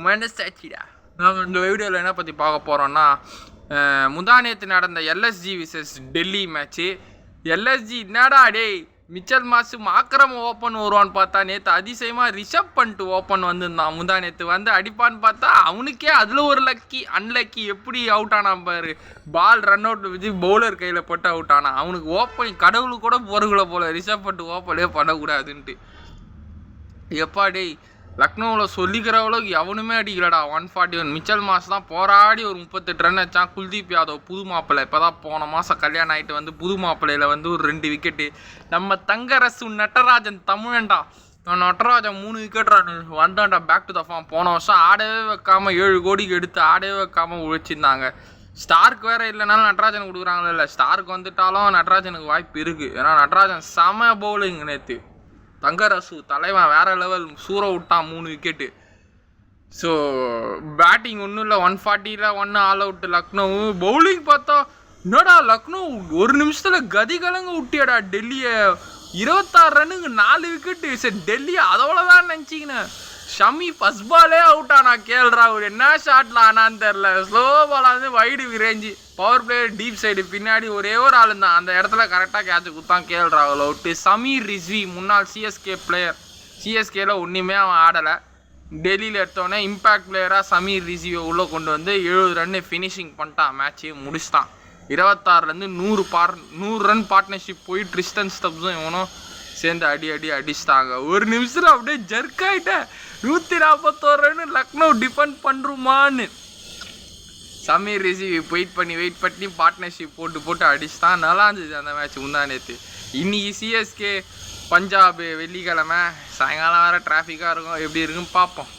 மனசாட்சிடா. நம்ம இந்த வீடியோவில் என்ன பற்றி பார்க்க போகிறோன்னா, முந்தா நேற்று நடந்த LSG versus Delhi match. LSG என்னடா டேய் மிச்சல் மாசு ஆக்கிரம ஓப்பன் வருவான்னு பார்த்தா நேற்று அதிசயமாக ரிஷப் பண்ணிட்டு ஓப்பன் வந்திருந்தான். முந்தா நேற்று வந்து அடிப்பான்னு பார்த்தா அவனுக்கே அதில் ஒரு அன்லக்கி எப்படி அவுட் ஆனான் பாரு. பால் ரன் அவுட் வச்சு பவுலர் கையில் போட்டு அவுட் ஆனான். அவனுக்கு ஓப்பனிங் கடவுளுக்கு கூட பொருளை போல் ரிஷப் பண்ணிட்டு ஓப்பனே பண்ணக்கூடாதுன்ட்டு. எப்பா டேய் லக்னோவில் சொல்லிக்கிற அளவுக்கு எவனுமே அடிக்கலடா. 141 மிச்சல் மாஸ் தான் போராடி ஒரு 38 ரன் வச்சான். குல்தீப் யாதவ் புது மாப்பிள்ளை இப்போ தான் போன மாதம் கல்யாணம் ஆகிட்டு வந்து புது மாப்பிள்ளையில் வந்து ஒரு 2 விக்கெட்டு. நம்ம தங்கரசு நட்டராஜன் தமிழன்டா, நட்டராஜன் 3 விக்கெட் வந்தான்டா. Back to the form. போன வருஷம் ஆடவே வைக்காமல் 7 கோடிக்கு எடுத்து ஆடவே வைக்காமல் உழைச்சிருந்தாங்க. ஸ்டாருக்கு வேறு இல்லைனாலும் நட்ராஜன் கொடுக்குறாங்களே. இல்லை ஸ்டாருக்கு வந்துட்டாலும் நட்ராஜனுக்கு வாய்ப்பு இருக்குது. ஏன்னா நட்ராஜன் செம பவுலிங் நேற்று. தங்கரசு தலைவன் வேற லெவல் சூற விட்டான் 3 விக்கெட்டு. ஸோ பேட்டிங் ஒன்றும் இல்லை, 140 1 ஆல் அவுட் லக்னோ. பவுலிங் பார்த்தா என்னடா லக்னோ ஒரு நிமிஷத்தில் கதி கலங்க விட்டியாடா டெல்லியை. 26 ரன்னுக்கு 4 விக்கெட்டு. சரி டெல்லி அதோட தான் நினச்சிக்கினேன். ஷமி ஃபஸ்ட் பாலே அவுட் ஆனா. கேஎல் ராகுல் என்ன ஷாட்ல ஆனான்னு தெரில. ஸ்லோ பாலாக வந்து wide range power player deep side பின்னாடி ஒரே ஒரு ஆள் தான் அந்த இடத்துல கரெக்டாக கேட்ச் கொடுத்தான். கேஎல் ராகுல் அவுட்டு. சமீர் ரிஸ்வி முன்னாள் சிஎஸ்கே பிளேயர். சிஎஸ்கேல ஒன்றுமே அவன் ஆடலை. டெல்லியில் எடுத்தோடனே இம்பேக்ட் பிளேயராக சமீர் ரிஸ்வியை உள்ளே கொண்டு வந்து 70 ரன்னு ஃபினிஷிங் பண்ணிட்டான். மேட்ச்சு முடிச்சிட்டான். 26லேருந்து 100 ரன் பார்ட்னர்ஷிப் போய் ட்ரிஸ்டன் ஸ்டப்ஸும் இவனும் சேர்ந்து அடிச்சிட்டாங்க. ஒரு நிமிஷத்தில் அப்படியே ஜர்க் ஆகிட்டேன். 141 ரன்னு லக்னோ டிஃபெண்ட் பண்ணுருமான்னு. சமீர் ரிஸ்வி வெயிட் பண்ணி பார்ட்னர்ஷிப் போட்டு அடிச்சுட்டான். நல்லா இருந்துச்சு அந்த மேட்ச் முந்தா நேற்று. இன்னைக்கு சிஎஸ்கே பஞ்சாப் வெள்ளிக்கிழமை சாயங்காலம் வேறு டிராஃபிக்காக இருக்கும். எப்படி இருக்குன்னு பார்ப்போம்.